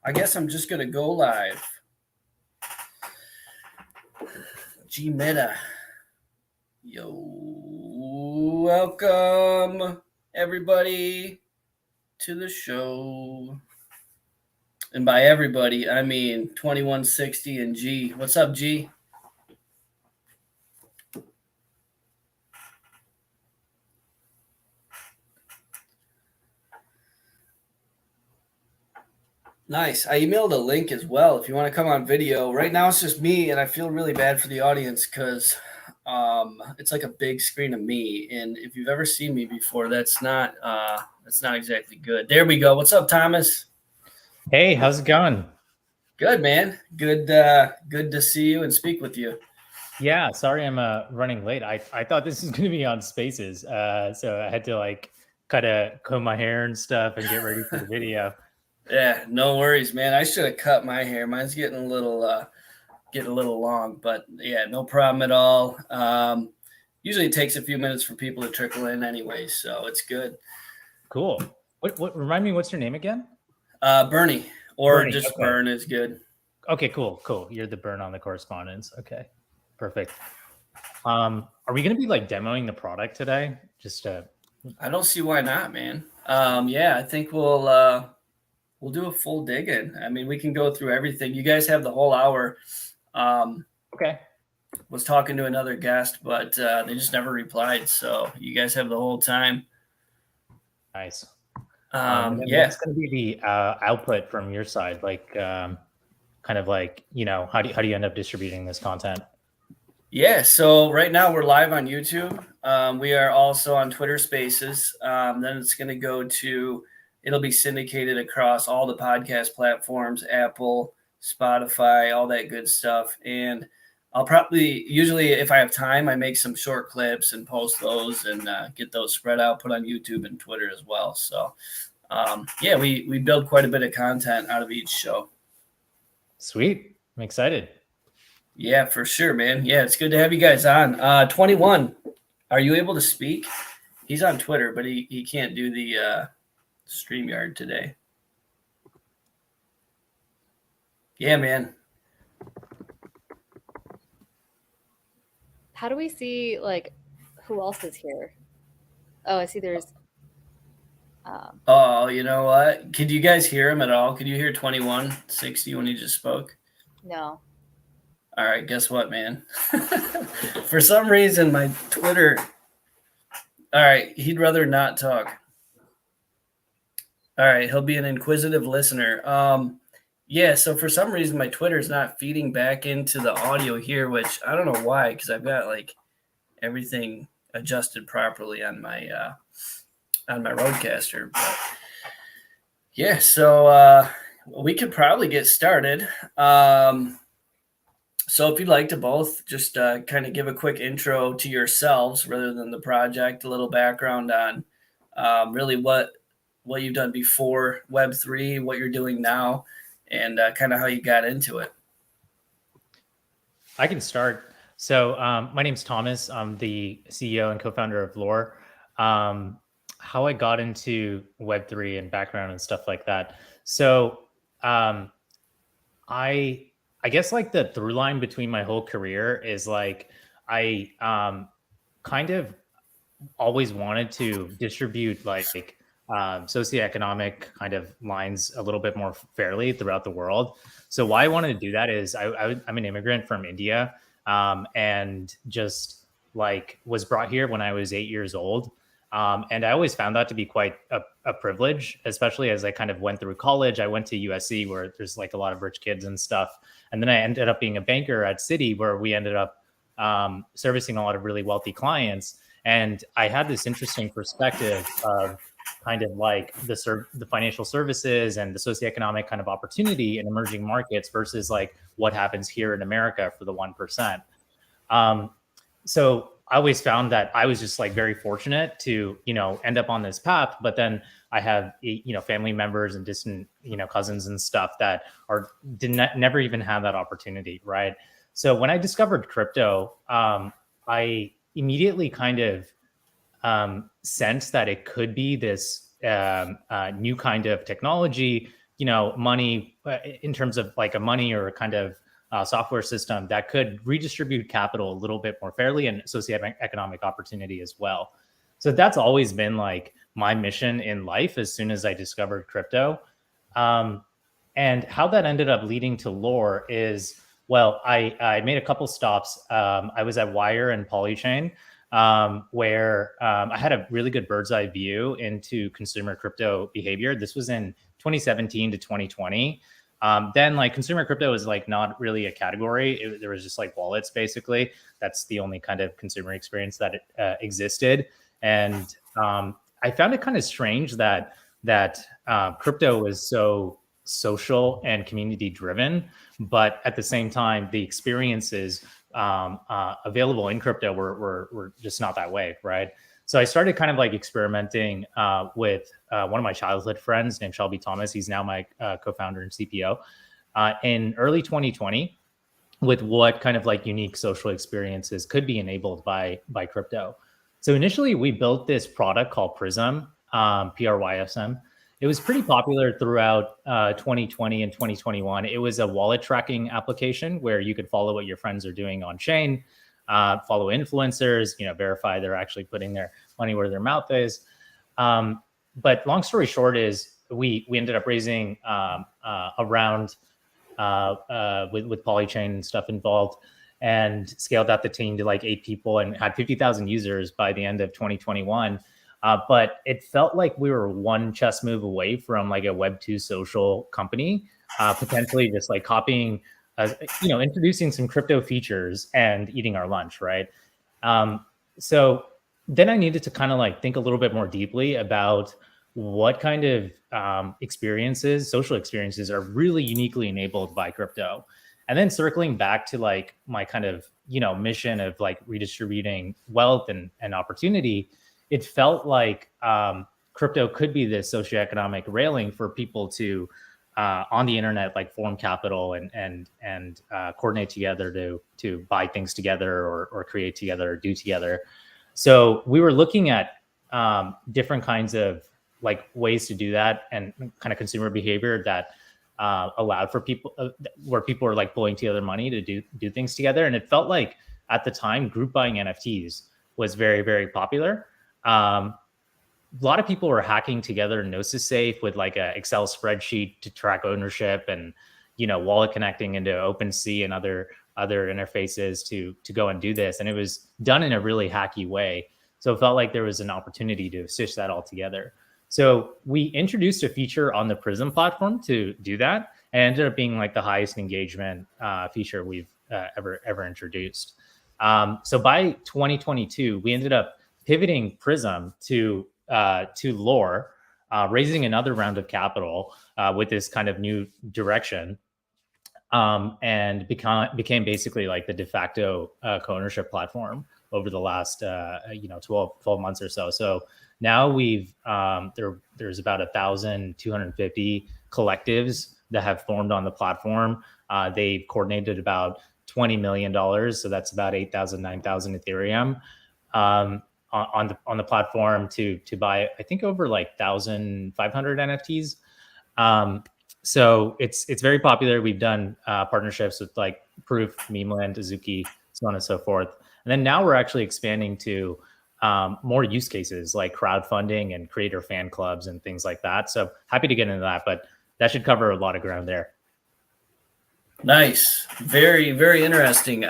I guess I'm just gonna go live. G Meta. Yo, welcome everybody to the show. And by everybody, I mean 2160 and G. What's up, G? Nice. I emailed a link as well if you want to come on video. Right now it's just me, and I feel really bad for the audience because it's like a big screen of me. And if you've ever seen me before, that's not exactly good. There we go. What's up, Thomas? Hey, how's it going? Good, man. Good to see you and speak with you. Yeah, sorry I'm running late. I thought this was going to be on Spaces, so I had to kind of comb my hair and stuff and get ready for the video. Yeah, no worries, man. I should have cut my hair. Mine's getting a little long, but yeah, no problem at all. Usually it takes a few minutes for people to trickle in anyway, so it's good. Cool. What remind me, what's your name again? Bernie, or Bernie, just okay. Burn is good. Okay, cool. You're the Burn on the correspondence. Okay, perfect. Are we going to be demoing the product today? I don't see why not, man. Yeah, I think we'll do a full dig in. I mean, we can go through everything. You guys have the whole hour. Okay. Was talking to another guest, but they just never replied. So you guys have the whole time. Nice. Yeah. What's going to be the output from your side? How do you end up distributing this content? Yeah. So right now we're live on YouTube. We are also on Twitter Spaces. Then it's going to go to. It'll be syndicated across all the podcast platforms, Apple, Spotify, all that good stuff. And I'll usually if I have time, I make some short clips and post those and get those spread out, put on YouTube and Twitter as well. So, yeah, we build quite a bit of content out of each show. Sweet. I'm excited. Yeah, for sure, man. Yeah, it's good to have you guys on. 21, are you able to speak? He's on Twitter, but he can't do the StreamYard today. Yeah, man. How do we see who else is here? Oh, I see there's Oh, you know what? Could you guys hear him at all? Could you hear 2160 when he just spoke? No. All right, guess what, man? For some reason, my Twitter. All right, he'd rather not talk. All right, he'll be an inquisitive listener. Yeah, so for some reason, my Twitter is not feeding back into the audio here, which I don't know why, because I've got everything adjusted properly on my Rodecaster. But yeah, so we could probably get started. So if you'd like to both just kind of give a quick intro to yourselves rather than the project, a little background on really what you've done before Web3, what you're doing now, and kind of how you got into it. I can start. So my name's Thomas. I'm the CEO and co-founder of Lore. How I got into Web3 and background and stuff like that. So I guess the through line between my whole career is I kind of always wanted to distribute socioeconomic kind of lines a little bit more fairly throughout the world. So why I wanted to do that is I'm an immigrant from India, and just was brought here when I was 8 years old. And I always found that to be quite a privilege, especially as I kind of went through college. I went to USC where there's a lot of rich kids and stuff. And then I ended up being a banker at Citi where we ended up servicing a lot of really wealthy clients. And I had this interesting perspective of kind of the financial services and the socioeconomic kind of opportunity in emerging markets versus what happens here in America for the 1%. So I always found that I was just very fortunate to, end up on this path. But then I have, family members and distant, cousins and stuff that never even have that opportunity. Right. So when I discovered crypto, I immediately kind of sensed that it could be this new kind of technology money in terms of like a money or a kind of software system that could redistribute capital a little bit more fairly and socioeconomic opportunity as well. So that's always been like my mission in life as soon as I discovered crypto. And how that ended up leading to Lore is, well, I made a couple stops. I was at Wire and Polychain, where I had a really good bird's eye view into consumer crypto behavior. This was in 2017 to 2020. Then like consumer crypto was like not really a category. There was just like wallets, basically. That's the only kind of consumer experience that existed. And I found it kind of strange that crypto was so social and community driven, but at the same time, the experiences available in crypto were just not that way, right? So I started kind of like experimenting with one of my childhood friends named Shelby Thomas. He's now my co-founder and CPO in early 2020 with what kind of like unique social experiences could be enabled by crypto. So initially we built this product called Prism, PRYSM. It was pretty popular throughout 2020 and 2021. It was a wallet tracking application where you could follow what your friends are doing on chain, follow influencers, verify they're actually putting their money where their mouth is. But long story short is we ended up raising a round with Polychain and stuff involved, and scaled out the team to like 8 people and had 50,000 users by the end of 2021. But it felt like we were one chess move away from like a Web2 social company, potentially just like copying, introducing some crypto features and eating our lunch, right? So then I needed to kind of like think a little bit more deeply about what kind of social experiences are really uniquely enabled by crypto. And then circling back to like my kind of, mission of like redistributing wealth and opportunity, it felt like crypto could be this socioeconomic railing for people to on the internet, like form capital and coordinate together to buy things together or create together or do together. So we were looking at different kinds of like ways to do that and kind of consumer behavior that allowed for people where people are like pulling together money to do things together. And it felt like at the time group buying NFTs was very, very popular. A lot of people were hacking together Gnosis Safe with like a Excel spreadsheet to track ownership and, wallet connecting into OpenSea and other interfaces to go and do this. And it was done in a really hacky way. So it felt like there was an opportunity to stitch that all together. So we introduced a feature on the Prism platform to do that, and it ended up being like the highest engagement feature we've ever introduced. So by 2022, we ended up pivoting Prism to Lore, raising another round of capital with this kind of new direction, and became basically like the de facto co-ownership platform over the last 12 months or so. So now we've there's about 1,250 collectives that have formed on the platform. They've coordinated about $20 million, so that's about 8,000, 9,000 Ethereum on the platform to buy, I think, over like 1,500 NFTs. So it's very popular. We've done partnerships with like Proof, Memeland, Azuki, so on and so forth. And then now we're actually expanding to more use cases like crowdfunding and creator fan clubs and things like that. So happy to get into that, but that should cover a lot of ground there. Nice. Very, very interesting.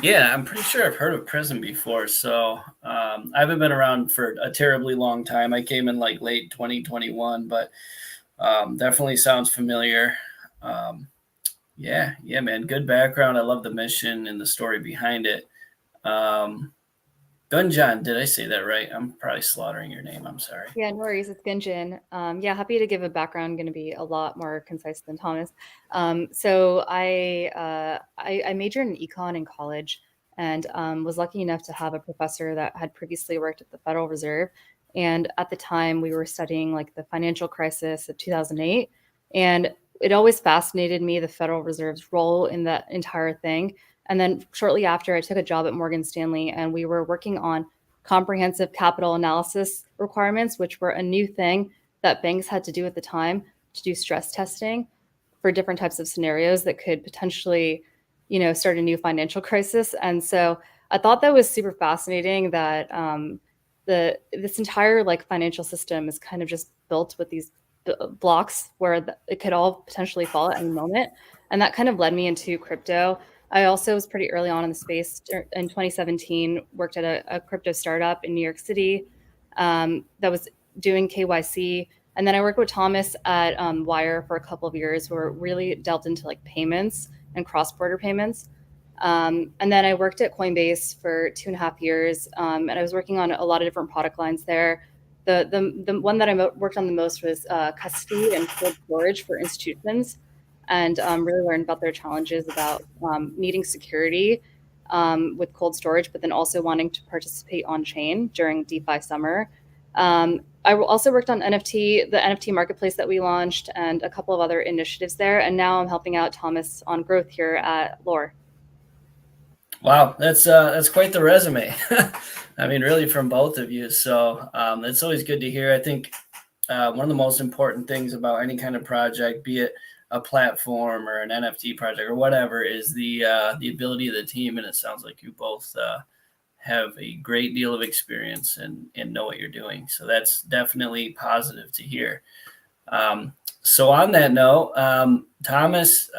Yeah, I'm pretty sure I've heard of Prism before. So I haven't been around for a terribly long time. I came in like late 2021, but definitely sounds familiar. Yeah, man. Good background. I love the mission and the story behind it. Gunjan, did I say that right? I'm probably slaughtering your name. I'm sorry. Yeah, no worries. It's Gunjan. Yeah, happy to give a background. Going to be a lot more concise than Thomas. So I majored in econ in college and was lucky enough to have a professor that had previously worked at the Federal Reserve. And at the time, we were studying like the financial crisis of 2008. And it always fascinated me, the Federal Reserve's role in that entire thing. And then shortly after, I took a job at Morgan Stanley, and we were working on comprehensive capital analysis requirements, which were a new thing that banks had to do at the time. to do stress testing for different types of scenarios that could potentially, start a new financial crisis. And so I thought that was super fascinating that this entire like financial system is kind of just built with these blocks where it could all potentially fall at any moment. And that kind of led me into crypto. I also was pretty early on in the space in 2017, worked at a crypto startup in New York City that was doing KYC. And then I worked with Thomas at Wire for a couple of years, where we really delved into like payments and cross-border payments. And then I worked at Coinbase for 2.5 years, and I was working on a lot of different product lines there. The one that I worked on the most was custody and cold storage for institutions, and really learned about their challenges about needing security with cold storage, but then also wanting to participate on chain during DeFi summer. I also worked on NFT, the NFT marketplace that we launched, and a couple of other initiatives there. And now I'm helping out Thomas on growth here at Lore. Wow, that's quite the resume. I mean, really from both of you. So it's always good to hear. I think one of the most important things about any kind of project, be it a platform or an NFT project or whatever, is the ability of the team. And it sounds like you both have a great deal of experience and know what you're doing. So that's definitely positive to hear. So on that note, Thomas,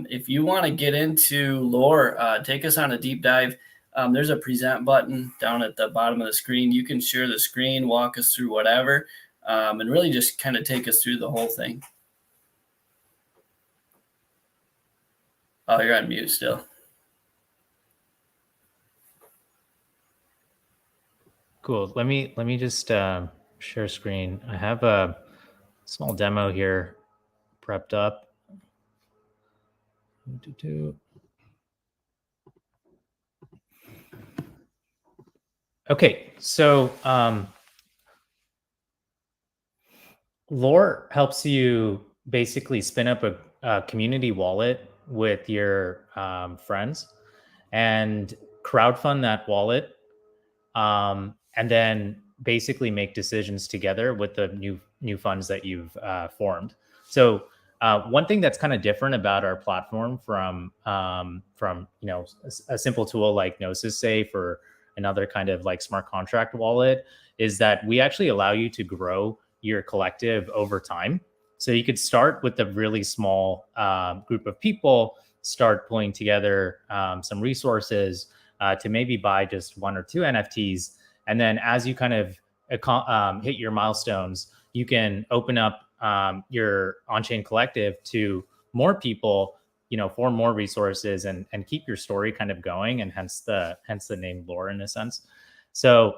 if you want to get into Lore, take us on a deep dive. There's a present button down at the bottom of the screen. You can share the screen, walk us through whatever, and really just kind of take us through the whole thing. Oh, you're on mute still. Cool. Let me just share screen. I have a small demo here prepped up. Okay, so Lore helps you basically spin up a community wallet with your friends and crowdfund that wallet, and then basically make decisions together with the new funds that you've formed. So one thing that's kind of different about our platform from a simple tool like Gnosis Safe or another kind of like smart contract wallet is that we actually allow you to grow your collective over time. So you could start with a really small group of people, start pulling together some resources to maybe buy just 1 or 2 NFTs. And then as you kind of hit your milestones, you can open up your on-chain collective to more people, form more resources and keep your story kind of going, and hence the name Lore in a sense. So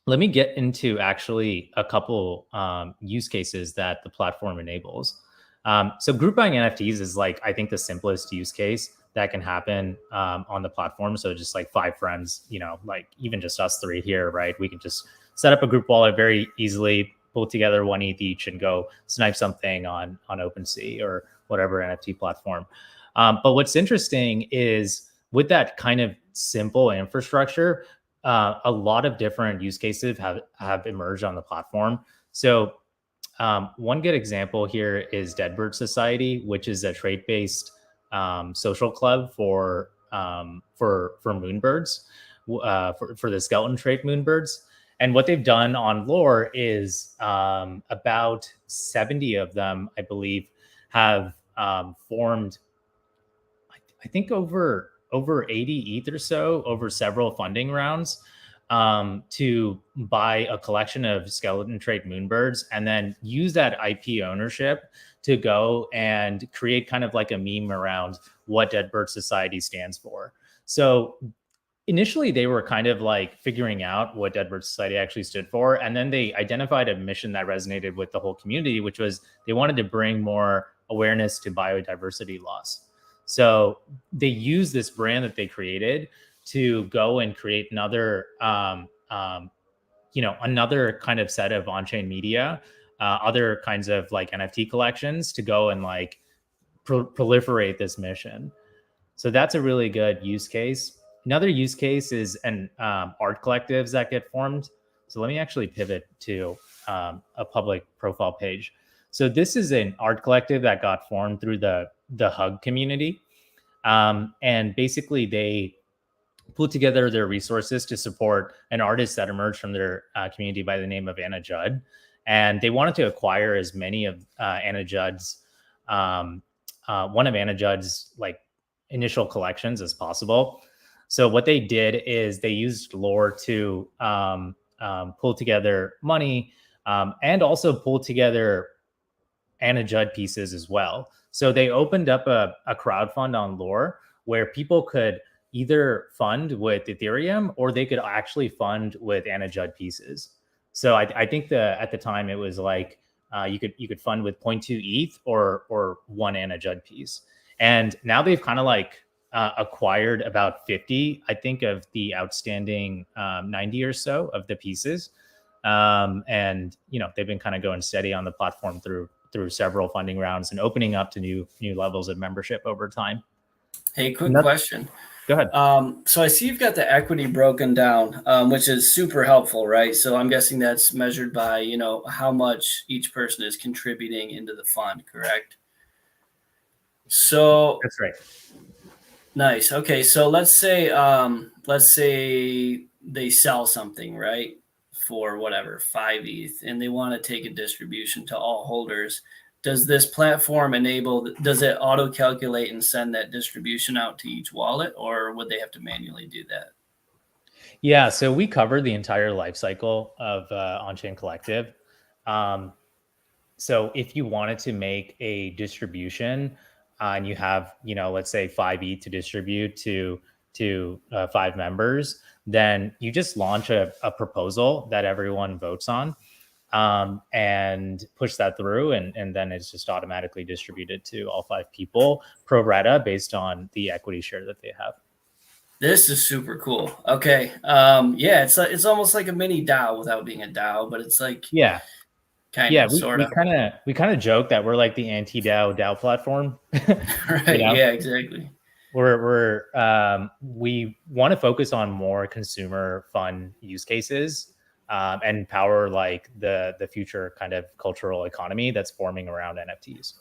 let me get into actually a couple use cases that the platform enables. So group buying NFTs is like, I think, the simplest use case that can happen on the platform. So just like 5 friends, like even just us 3 here, right? We can just set up a group wallet very easily, pull together 1 ETH each and go snipe something on OpenSea or whatever NFT platform. But what's interesting is with that kind of simple infrastructure, a lot of different use cases have emerged on the platform. So one good example here is Deadbird Society, which is a trade-based social club for moonbirds, for the skeleton trait moonbirds. And what they've done on Lore is about 70 of them, I believe, have formed, I think, over 80 ETH or so over several funding rounds to buy a collection of skeleton trait moonbirds, and then use that IP ownership to go and create kind of like a meme around what Deadbird Society stands for. So initially they were kind of like figuring out what Deadbird Society actually stood for. And then they identified a mission that resonated with the whole community, which was they wanted to bring more awareness to biodiversity loss. So they used this brand that they created to go and create another, another kind of set of on-chain media, other kinds of like NFT collections to go and like proliferate this mission. So that's a really good use case. Another use case is art collectives that get formed. So let me actually pivot to a public profile page. So this is an art collective that got formed through the Hug community, and basically they pulled together their resources to support an artist that emerged from their community by the name of Anna Judd. And they wanted to acquire as many of Anna Judd's, one of Anna Judd's like initial collections as possible. So what they did is they used lore to pull together money, and also pull together Anna Judd pieces as well. So they opened up a crowdfund on lore where people could either fund with Ethereum or they could actually fund with Anna Judd pieces. So I think at the time it was like you could fund with 0.2 ETH or one Anna Judd piece. And now they've kind of like acquired about 50, I think, of the outstanding 90 or so of the pieces. And they've been kind of going steady on the platform through several funding rounds and opening up to new levels of membership over time. Hey, quick question. Go ahead. So I see you've got the equity broken down, which is super helpful, right? So I'm guessing that's measured by, how much each person is contributing into the fund, correct? So that's right. Nice. Okay. So let's say they sell something, right? For whatever, 5 ETH, and they want to take a distribution to all holders. Does this platform does it auto calculate and send that distribution out to each wallet, or would they have to manually do that? Yeah, so we cover the entire life cycle of On-Chain Collective. So if you wanted to make a distribution and you have, let's say 5 ETH to distribute to 5 members, then you just launch a proposal that everyone votes on, and push that through, and then it's just automatically distributed to all 5 people pro rata based on the equity share that they have. This is super cool. Okay. Yeah, it's almost like a mini DAO without being a DAO, but it's like we kind of joke that we're like the anti-DAO platform. Right. Yeah, exactly. We want to focus on more consumer fun use cases, and power like the future kind of cultural economy that's forming around NFTs.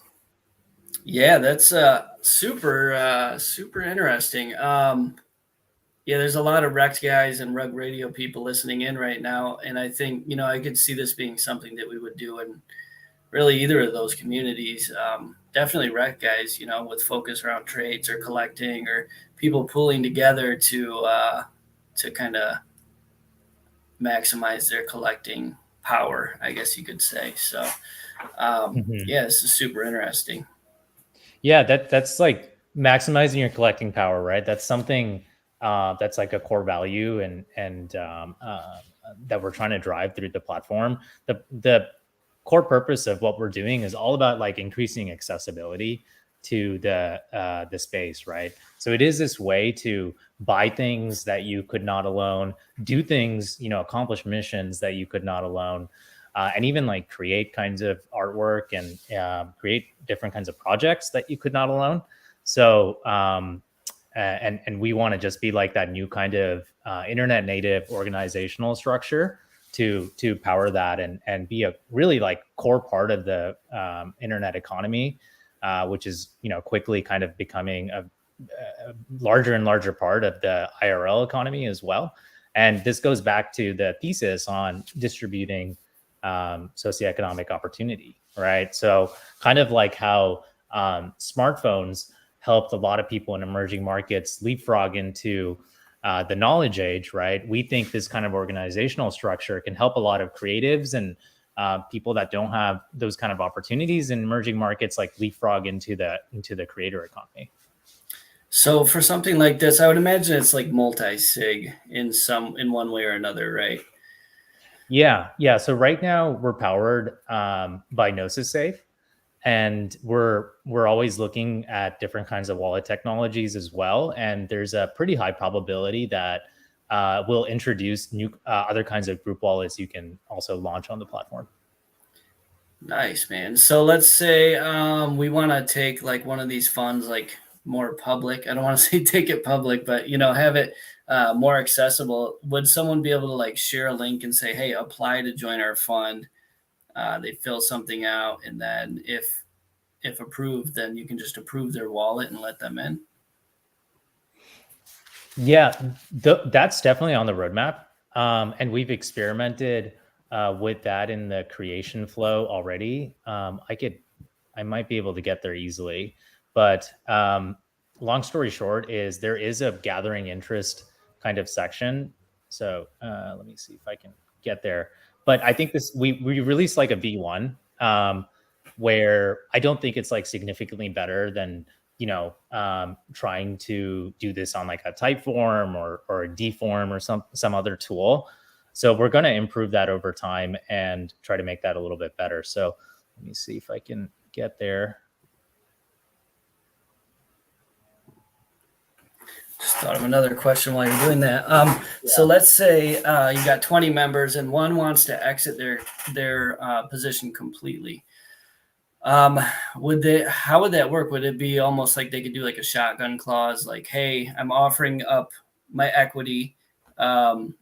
Yeah, that's super interesting. Yeah, there's a lot of Rect guys and Rug Radio people listening in right now, and I think I could see this being something that we would do in really either of those communities. Definitely Rect guys, with focus around trades or collecting or people pulling together to kind of maximize their collecting power, I guess you could say. So, yeah, this is super interesting. Yeah, that's like maximizing your collecting power, right? That's something that's like a core value and that we're trying to drive through the platform. The core purpose of what we're doing is all about like increasing accessibility to the space, right? So it is this way to buy things that you could not alone, do things, accomplish missions that you could not alone, and even like create kinds of artwork and create different kinds of projects that you could not alone. So and we want to just be like that new kind of internet native organizational structure to power that and be a really like core part of the internet economy, which is quickly kind of becoming a larger and larger part of the IRL economy as well. And this goes back to the thesis on distributing socioeconomic opportunity, right? So kind of like how smartphones helped a lot of people in emerging markets leapfrog into the knowledge age, right? We think this kind of organizational structure can help a lot of creatives and people that don't have those kind of opportunities in emerging markets, like leapfrog into the creator economy. So for something like this, I would imagine it's like multi-sig in one way or another, right? Yeah. So right now we're powered by Gnosis Safe. And we're always looking at different kinds of wallet technologies as well. And there's a pretty high probability that we'll introduce new other kinds of group wallets you can also launch on the platform. Nice, man. So let's say we want to take like one of these funds like more public. I don't want to say take it public, but have it more accessible. Would someone be able to like share a link and say, hey, apply to join our fund? They fill something out, and then if approved, then you can just approve their wallet and let them in. Yeah, that's definitely on the roadmap. And we've experimented with that in the creation flow already. I might be able to get there easily, but long story short is there is a gathering interest kind of section. So let me see if I can get there. But I think we released like a V1 where I don't think it's like significantly better than trying to do this on like a type form or a D form or some other tool. So we're going to improve that over time and try to make that a little bit better. So let me see if I can get there. Just thought of another question while you're doing that. So let's say you got 20 members and one wants to exit their position completely. How would that work? Would it be almost like they could do like a shotgun clause, like, hey, I'm offering up my equity.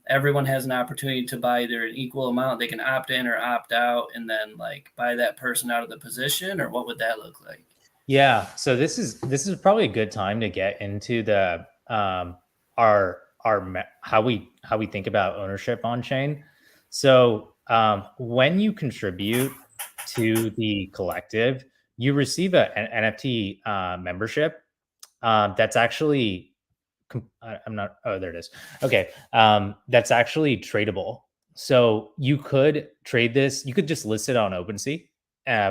Everyone has an opportunity to buy either an equal amount. They can opt in or opt out and then like buy that person out of the position, or what would that look like? Yeah. So this is probably a good time to get into the our how we think about ownership on chain. So when you contribute to the collective, you receive an NFT membership that's actually I'm not. Oh, there it is. Okay, that's actually tradable. So you could trade this. You could just list it on OpenSea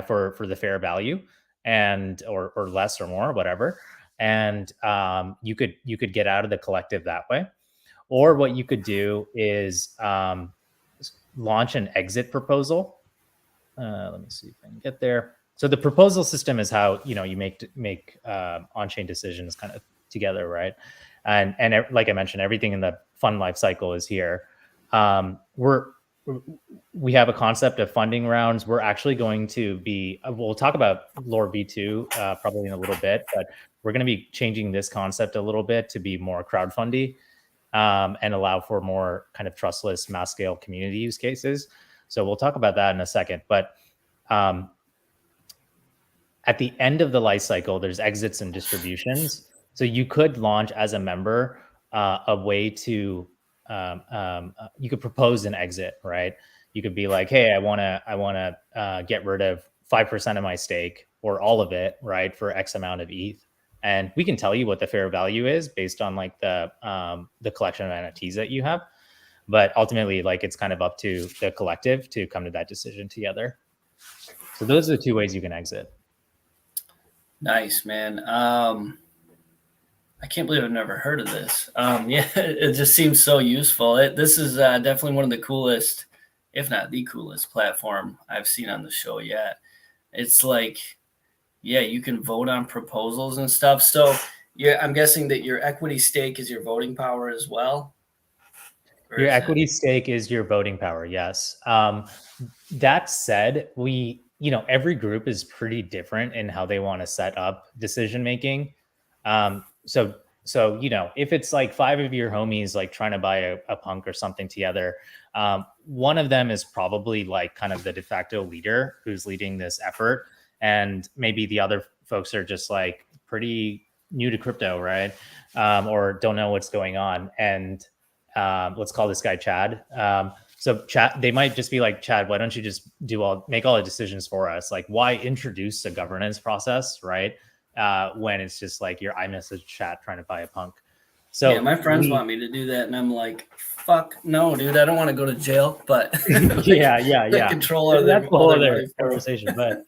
for the fair value, and or less or more, whatever. And you could get out of the collective that way. Or what you could do is launch an exit proposal. Let me see if I can get there. So the proposal system is how you make on-chain decisions kind of together, right? And like I mentioned, everything in the fund life cycle is here. We have a concept of funding rounds. We're actually going to be, we'll talk about Lore V2 probably in a little bit, but we're going to be changing this concept a little bit to be more crowdfundy and allow for more kind of trustless mass scale community use cases. So we'll talk about that in a second. But at the end of the life cycle, there's exits and distributions. So you could launch as a member a way to you could propose an exit, right? You could be like, hey, I want to get rid of 5% of my stake or all of it, right, for X amount of ETH. And we can tell you what the fair value is based on like the collection of NFTs that you have. But ultimately, like it's kind of up to the collective to come to that decision together. So those are the two ways you can exit. Nice, man. I can't believe I've never heard of this. Yeah, it just seems so useful. This is definitely one of the coolest, if not the coolest platform I've seen on the show yet. It's like, yeah, you can vote on proposals and stuff. So yeah, I'm guessing that your equity stake is your voting power as well. Your equity stake is your voting power. Yes. That said, every group is pretty different in how they want to set up decision making. So if it's like 5 of your homies like trying to buy a punk or something together, one of them is probably like kind of the de facto leader who's leading this effort, and maybe the other folks are just like pretty new to crypto, right? Or don't know what's going on. And let's call this guy Chad. So Chad, they might just be like, Chad, why don't you just make all the decisions for us? Like, why introduce a governance process, right? When it's just like your iMessage chat trying to buy a punk. So yeah, my friends want me to do that, and I'm like, fuck no, dude. I don't want to go to jail, but yeah. Control of that's their, the whole their other life. conversation. But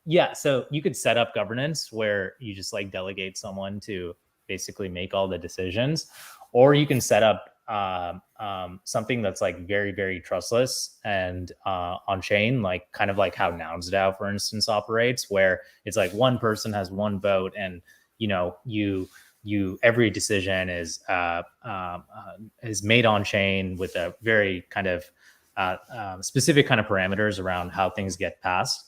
yeah, so you could set up governance where you just like delegate someone to basically make all the decisions, or you can set up something that's like very, very trustless and on chain, like kind of like how NounsDAO, for instance, operates, where it's like one person has one vote, and every decision is made on chain with a very kind of specific kind of parameters around how things get passed.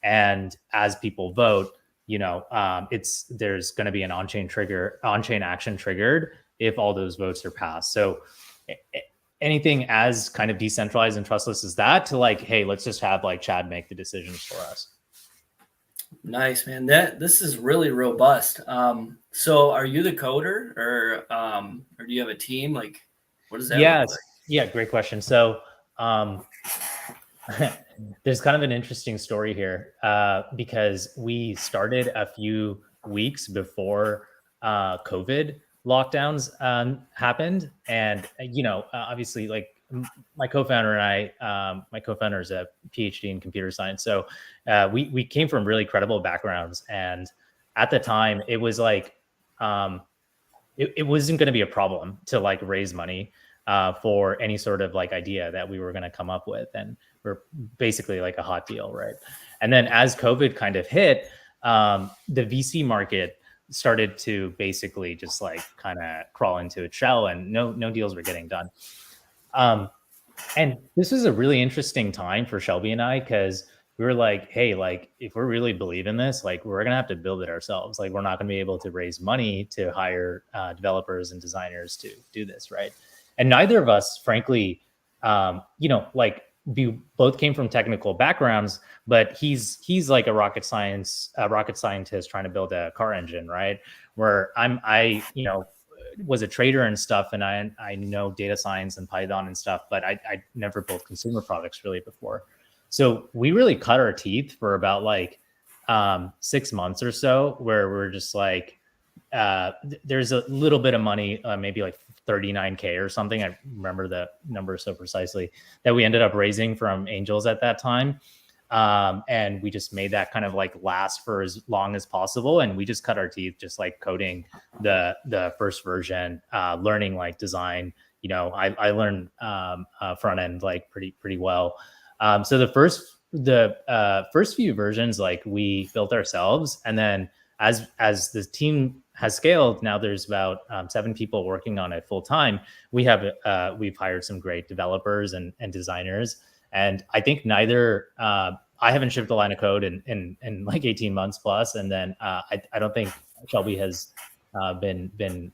And as people vote, there's going to be an on-chain action triggered if all those votes are passed. So anything as kind of decentralized and trustless as that to like, hey, let's just have like Chad make the decisions for us. Nice, man. This is really robust. So are you the coder or do you have a team? Like, what does that look like? Yeah, great question. So there's kind of an interesting story here because we started a few weeks before COVID lockdowns happened, and obviously, like my co-founder and my co-founder is a PhD in computer science, so we came from really credible backgrounds, and at the time, it was like it wasn't going to be a problem to like raise money for any sort of like idea that we were going to come up with, and we're basically like a hot deal, right? And then as COVID kind of hit, the VC market started to basically just like kind of crawl into its shell, and no deals were getting done. And this was a really interesting time for Shelby and I, because we were like, hey, like if we really believe in this, like we're gonna have to build it ourselves. Like we're not gonna be able to raise money to hire developers and designers to do this, right? And neither of us, frankly, like we both came from technical backgrounds, but he's like a rocket scientist trying to build a car engine, right? Where I was a trader and stuff, and I know data science and Python and stuff, but I never built consumer products really before. So we really cut our teeth for about like 6 months or so, where we're just like, there's a little bit of money, maybe like 39K or something. I remember the number so precisely, that we ended up raising from angels at that time. And we just made that kind of like last for as long as possible. And we just cut our teeth, just like coding the first version, learning like design. I learned front end like pretty well. So the first few versions, like we built ourselves, and then as the team has scaled, now there's about 7 people working on it full time. We've hired some great developers and designers, and I think neither I haven't shipped a line of code in like 18 months plus, and then I don't think Shelby has been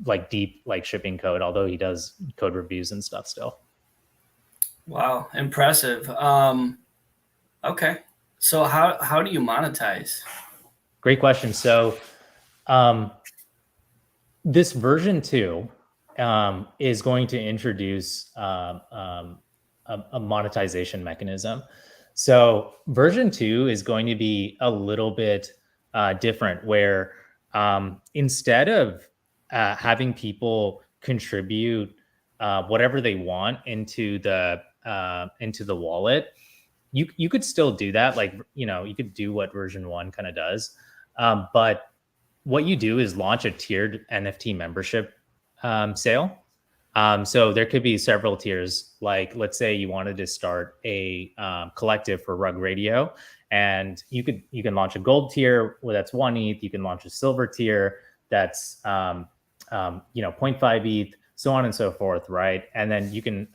like deep like shipping code, although he does code reviews and stuff still. Wow, impressive. Okay, so how do you monetize? Great question. So this version 2 is going to introduce a monetization mechanism. So version 2 is going to be a little bit different, where instead of having people contribute whatever they want into the wallet, you could still do that. Like, you could do what version 1 kind of does. But what you do is launch a tiered NFT membership sale. So there could be several tiers. Like, let's say you wanted to start a collective for Rug Radio, and you can launch a gold tier where that's 1 ETH. You can launch a silver tier that's 0.5 ETH, so on and so forth, right? And then you can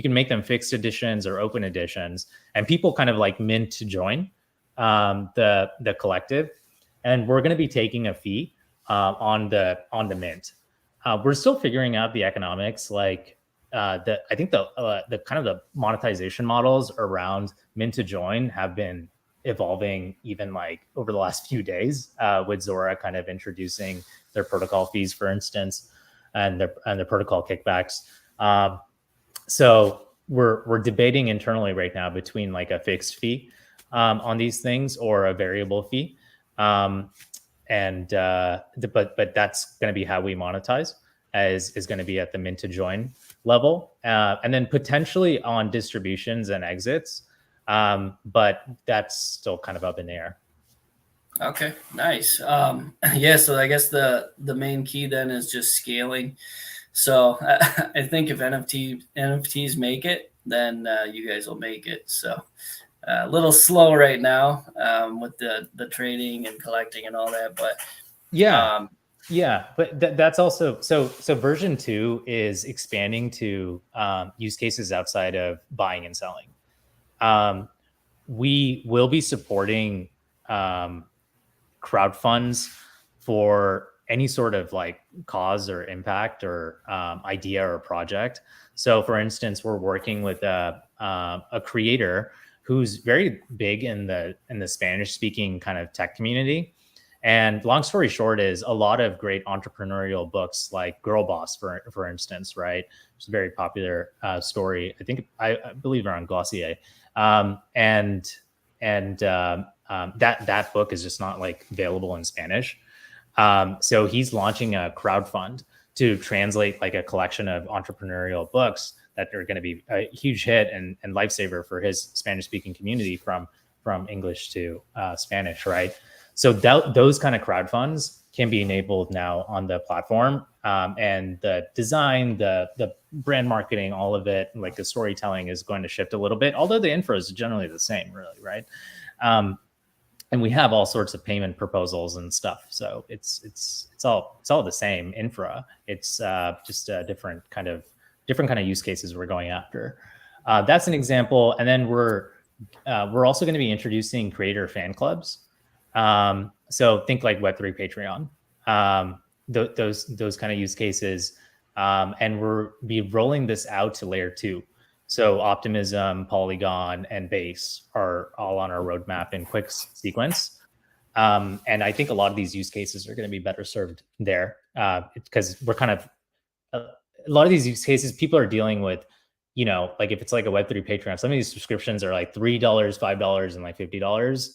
make them fixed editions or open editions, and people kind of like mint to join the collective. And we're going to be taking a fee on the mint. We're still figuring out the economics. Like I think the kind of the monetization models around mint to join have been evolving even like over the last few days, with Zora kind of introducing their protocol fees, for instance, and their protocol kickbacks. So we're debating internally right now between like a fixed fee on these things or a variable fee. But that's going to be how we monetize, is going to be at the mint to join level, and then potentially on distributions and exits. But that's still kind of up in the air. Okay, nice. Yeah, so I guess the main key then is just scaling. So I think if NFTs make it, then you guys will make it. So a little slow right now with the trading and collecting and all that, but but that's also so version 2 is expanding to use cases outside of buying and selling. We will be supporting crowd funds for any sort of like cause or impact or idea or project. So for instance, we're working with a creator who's very big in the Spanish speaking kind of tech community. And long story short is a lot of great entrepreneurial books like Girl Boss, for instance, right? It's a very popular story. I believe around Glossier. That book is just not like available in Spanish. So he's launching a crowdfund to translate like a collection of entrepreneurial books that are going to be a huge hit and lifesaver for his Spanish speaking community from English to Spanish, right? So those kind of crowdfunds can be enabled now on the platform, and the design, the brand marketing, all of it, like the storytelling is going to shift a little bit, although the info is generally the same, really, right? And we have all sorts of payment proposals and stuff, so it's all the same infra. It's just a different kind of use cases we're going after. That's an example, and then we're also going to be introducing creator fan clubs. So think like Web3 Patreon, those kind of use cases. And we're be rolling this out to layer 2. So Optimism, Polygon, and Base are all on our roadmap in quick sequence. And I think a lot of these use cases are going to be better served there, because we're kind of, a lot of these use cases, people are dealing with, like if it's like a Web3 Patreon, some of these subscriptions are like $3, $5, and like $50.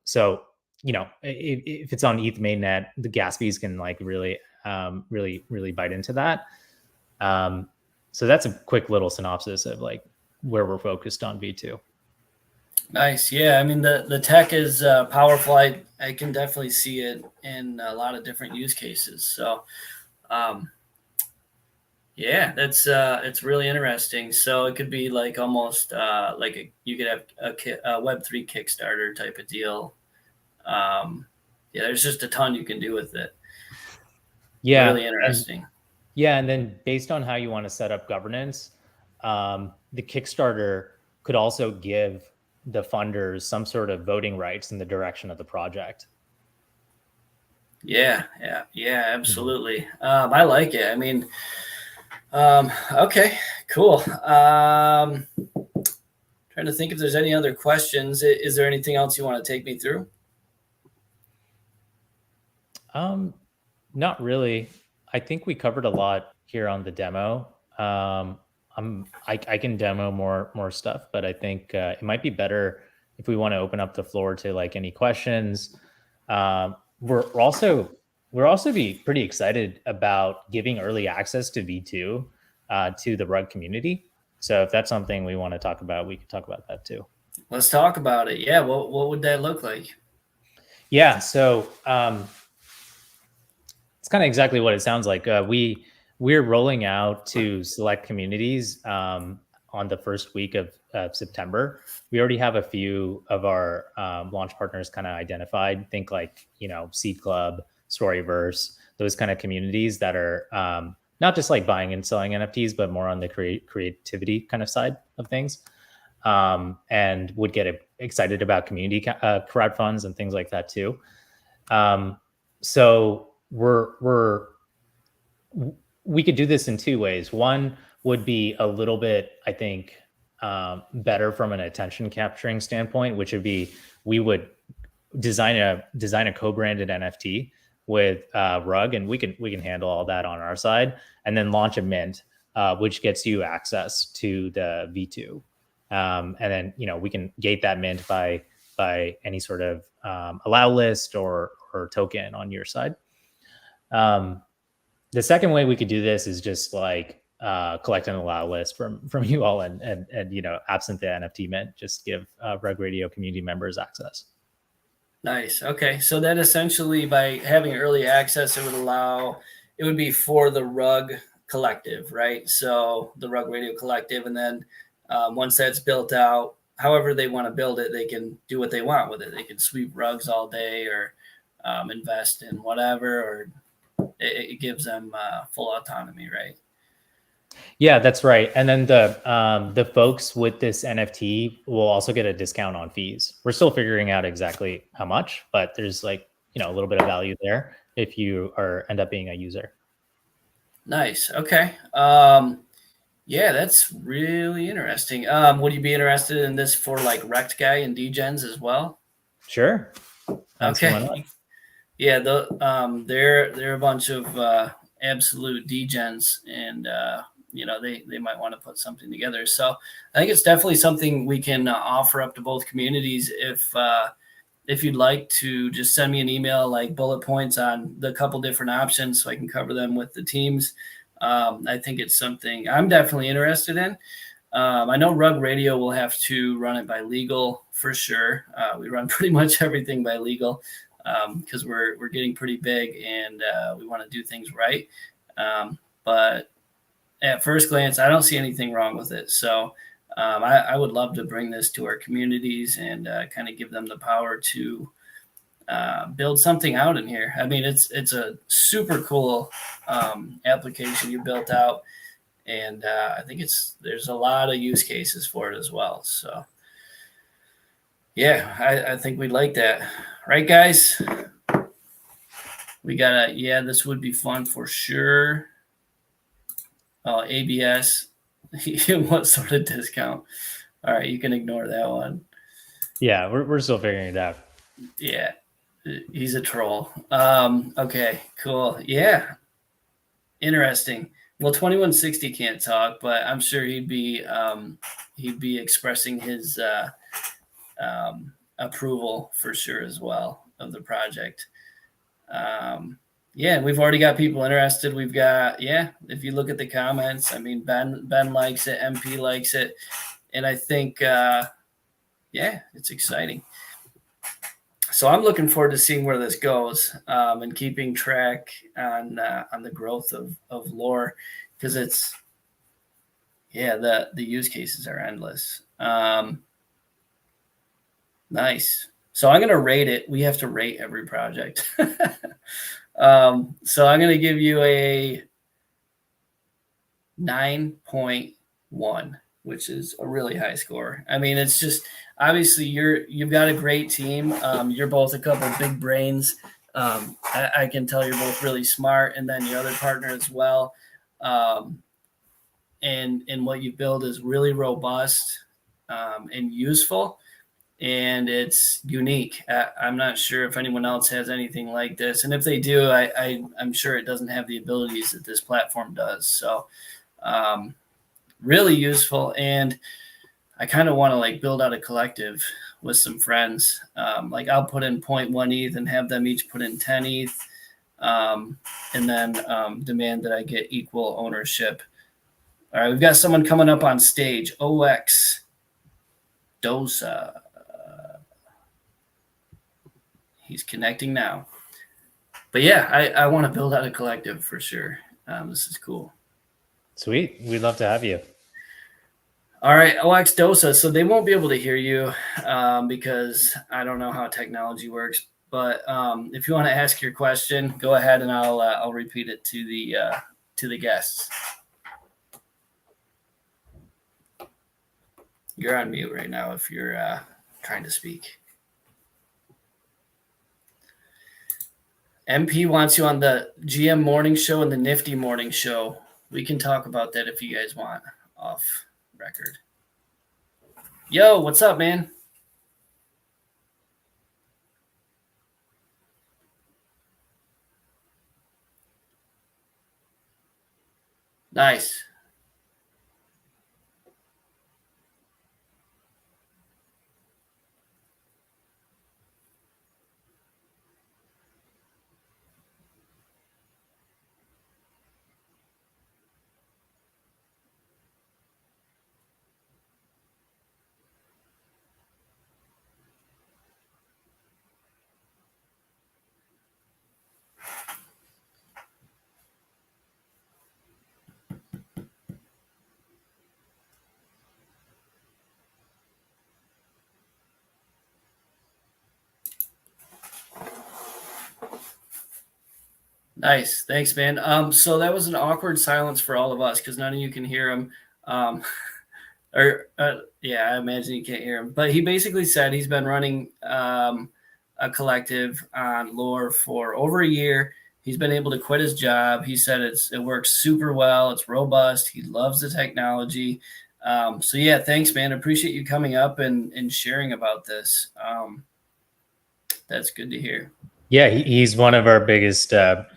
So, if it's on ETH mainnet, the gas fees can like really bite into that. So that's a quick little synopsis of like where we're focused on V2. Nice. Yeah. I mean, the tech is powerful. I can definitely see it in a lot of different use cases. So, yeah, that's it's really interesting. So it could be like almost you could have a Web3 Kickstarter type of deal. Yeah, there's just a ton you can do with it. Yeah. Really interesting. And then based on how you want to set up governance, the Kickstarter could also give the funders some sort of voting rights in the direction of the project. Yeah, absolutely. I like it. I mean, okay, cool. Trying to think if there's any other questions. Is there anything else you want to take me through? Not really. I think we covered a lot here on the demo. I can demo more stuff, but I think it might be better if we want to open up the floor to like any questions. We're also be pretty excited about giving early access to V2 to the Rug community. So if that's something we want to talk about, we can talk about that too. Let's talk about it. Yeah, what would that look like? Yeah, so it's kind of exactly what it sounds like. We're rolling out to select communities on the first week of September. We already have a few of our launch partners kind of identified. Think like, Seed Club, Storyverse, those kind of communities that are not just like buying and selling NFTs, but more on the creativity kind of side of things, and would get excited about community crowdfunds and things like that too. So we could do this in two ways. One would be a little bit, I think, better from an attention capturing standpoint, which would be we would design a co-branded NFT with Rug, and we can handle all that on our side, and then launch a mint, which gets you access to the V2, and then we can gate that mint by any sort of allow list or token on your side. The second way we could do this is just like collect an allow list from you all, and absent the NFT mint, just give Rug Radio community members access. Nice. Okay. So then essentially by having early access, it would be for the Rug Collective, right? So the Rug Radio Collective. And then once that's built out, however they want to build it, they can do what they want with it. They can sweep rugs all day or invest in whatever, or it gives them full autonomy, right? Yeah, that's right. And then the folks with this NFT will also get a discount on fees. We're still figuring out exactly how much, but there's like, a little bit of value there. if you end up being a user. Nice. Okay. Yeah, that's really interesting. Would you be interested in this for like Rect Guy and Degens as well? Sure. Okay. Yeah, they're a bunch of absolute degens, and they might want to put something together. So I think it's definitely something we can offer up to both communities. If you'd like to just send me an email, like bullet points on the couple different options, so I can cover them with the teams. I think it's something I'm definitely interested in. I know Rug Radio will have to run it by legal for sure. We run pretty much everything by legal because we're getting pretty big, and we want to do things right. But at first glance, I don't see anything wrong with it. So I would love to bring this to our communities and kind of give them the power to build something out in here. I mean, it's a super cool application you built out, and I think there's a lot of use cases for it as well. So yeah, I think we'd like that, right, guys? This would be fun for sure. Oh, ABS. What sort of discount? All right, you can ignore that one. Yeah, we're still figuring it out. Yeah, he's a troll. Okay, cool. Yeah, interesting. Well, 2160 can't talk, but I'm sure he'd be expressing his approval for sure as well of the project. Yeah, we've already got people interested. We've got, if you look at the comments, I mean, Ben likes it, MP likes it, and I think it's exciting. So I'm looking forward to seeing where this goes, and keeping track on the growth of lore, because it's the use cases are endless. Nice. So I'm going to rate it. We have to rate every project. So I'm going to give you a 9.1, which is a really high score. I mean, it's just obviously you've got a great team. You're both a couple of big brains. I can tell you're both really smart, and then your other partner as well. And what you build is really robust and useful. And it's unique. I'm not sure if anyone else has anything like this, and if they do, I'm sure it doesn't have the abilities that this platform does. So, really useful, and I kind of want to like build out a collective with some friends. Like I'll put in 0.1 ETH and have them each put in 10 ETH, and then demand that I get equal ownership. All right, we've got someone coming up on stage. OX Dosa. He's connecting now. But yeah, I want to build out a collective for sure. This is cool. Sweet. We'd love to have you. All right, OX Dosa. So they won't be able to hear you because I don't know how technology works. But if you want to ask your question, go ahead and I'll repeat it to the guests. You're on mute right now if you're trying to speak. MP wants you on the GM morning show and the Nifty morning show. We can talk about that if you guys want off record. Yo, what's up, man? Nice. Nice. Thanks, man. So that was an awkward silence for all of us because none of you can hear him. I imagine you can't hear him. But he basically said he's been running a a collective on lore for over a year. He's been able to quit his job. He said it works super well. It's robust. He loves the technology. So yeah, thanks, man. Appreciate you coming up and sharing about this. That's good to hear. Yeah, he's one of our biggest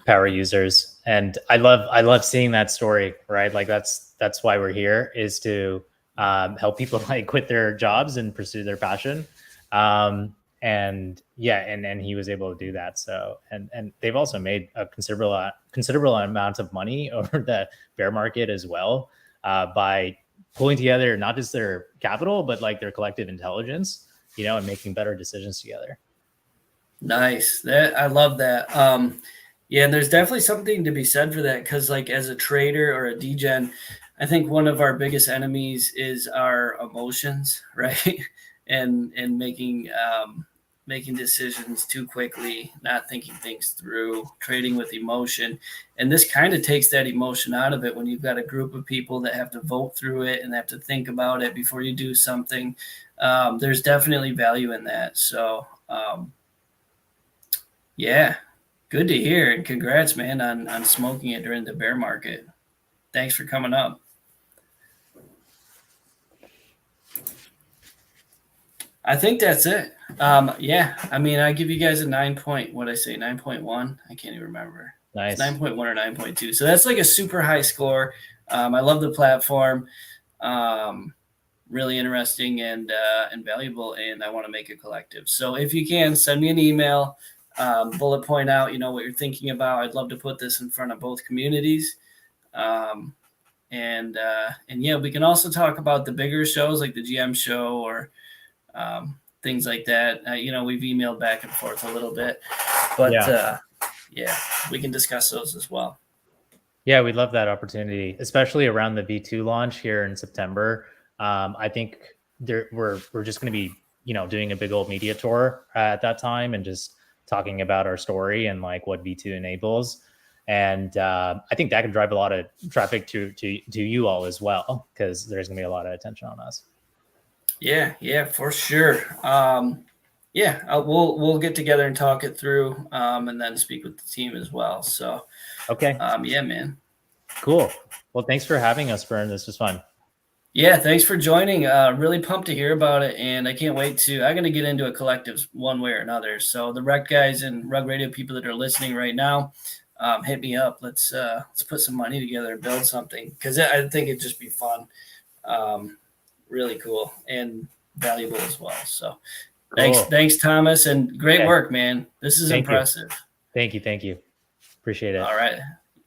power users, and I love seeing that story. Right, like that's why we're here, is to help people like quit their jobs and pursue their passion. And yeah, and he was able to do that. So and they've also made a considerable amount of money over the bear market as well, by pulling together not just their capital but like their collective intelligence, and making better decisions together. Nice. I love that. Yeah, and there's definitely something to be said for that, because like as a trader or a degen, I think one of our biggest enemies is our emotions, right? and making decisions too quickly, not thinking things through, trading with emotion. And this kind of takes that emotion out of it when you've got a group of people that have to vote through it and have to think about it before you do something. There's definitely value in that. So yeah, good to hear. And congrats, man, on smoking it during the bear market. Thanks for coming up. I think that's it. Yeah, I mean, I give you guys a 9.1. I can't even remember. Nice. It's 9.1 or 9.2. So that's like a super high score. I love the platform. Really interesting and valuable, and I want to make a collective. So if you can, send me an email, bullet point out, what you're thinking about. I'd love to put this in front of both communities. And yeah, we can also talk about the bigger shows like the GM show or things like that. We've emailed back and forth a little bit, but yeah, we can discuss those as well. Yeah, we'd love that opportunity, especially around the V2 launch here in September. I think we're just going to be, doing a big old media tour at that time and just talking about our story and like what V2 enables. And I think that can drive a lot of traffic to you all as well, because there's going to be a lot of attention on us. Yeah, for sure. We'll get together and talk it through, and then speak with the team as well. So, okay. Yeah, man. Cool. Well, thanks for having us, Vern. This was fun. Yeah, thanks for joining. Really pumped to hear about it, and I can't wait I'm going to get into a collective one way or another. So the Rec guys and Rug Radio people that are listening right now, hit me up. Let's put some money together and build something, because I think it'd just be fun. Really cool and valuable as well. So thanks, Thomas, and great work, man. This is impressive. Thank you. Appreciate it. All right.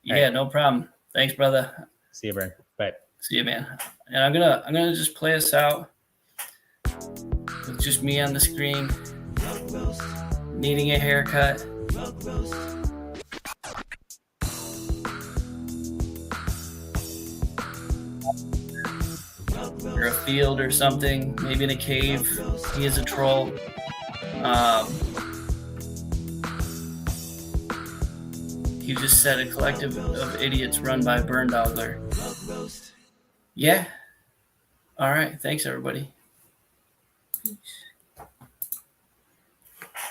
Yeah, no problem. Thanks, brother. See you, Vern. Bye. See you, man. And I'm gonna just play us out with just me on the screen, needing a haircut. Or a field or something, maybe in a cave. He is a troll. He just said a collective of idiots run by Burndogler. Yeah. All right. Thanks, everybody. Peace.